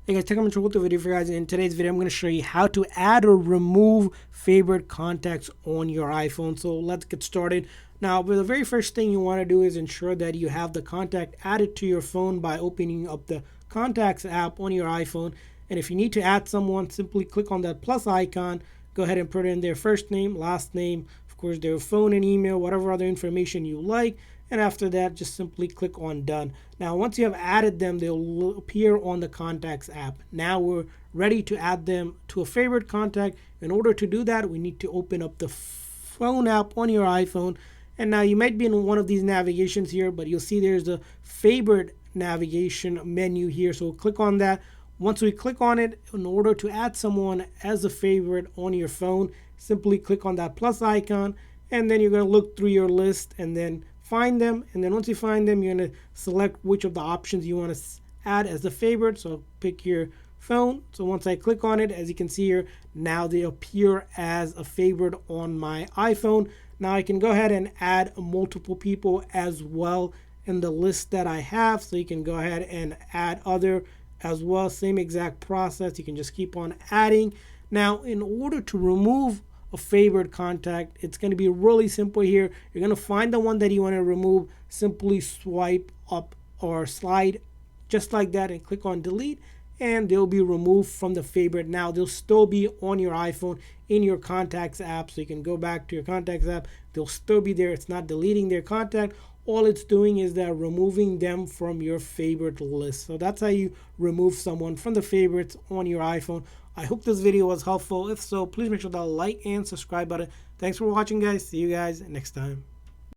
Hey guys, welcome to the video for you guys. In today's video, I'm going to show you how to add or remove favorite contacts on your iPhone. So let's get started. Now, the very first thing you want to do is ensure that you have the contact added to your phone by opening up the Contacts app on your iPhone. And if you need to add someone, simply click on that plus icon. Go ahead and put in their first name, last name, of course, their phone and email, whatever other information you like. And after that, just simply click on done. Now, once you have added them, they'll appear on the Contacts app. Now we're ready to add them to a favorite contact. In order to do that, we need to open up the phone app on your iPhone. And now you might be in one of these navigations here, but you'll see there's a favorite navigation menu here. So we'll click on that. Once we click on it, in order to add someone as a favorite on your phone, simply click on that plus icon. And then you're going to look through your list and then find them, and then once you find them, you're going to select which of the options you want to add as a favorite. So pick your phone. So once I click on it, as you can see here, now they appear as a favorite on my iPhone. Now I can go ahead and add multiple people as well in the list that I have. So you can go ahead and add other as well. Same exact process. You can just keep on adding. Now, in order to remove a favorite contact, it's going to be really simple here. You're going to find the one that you want to remove, simply swipe up or slide just like that and click on delete, and they'll be removed from the favorite. Now they'll still be on your iPhone in your Contacts app, so you can go back to your Contacts app. They'll still be there. It's not deleting their contact. All it's doing is that removing them from your favorite list. So that's how you remove someone from the favorites on your iPhone. I hope this video was helpful. If so, please make sure to like and subscribe button. Thanks for watching, guys. See you guys next time.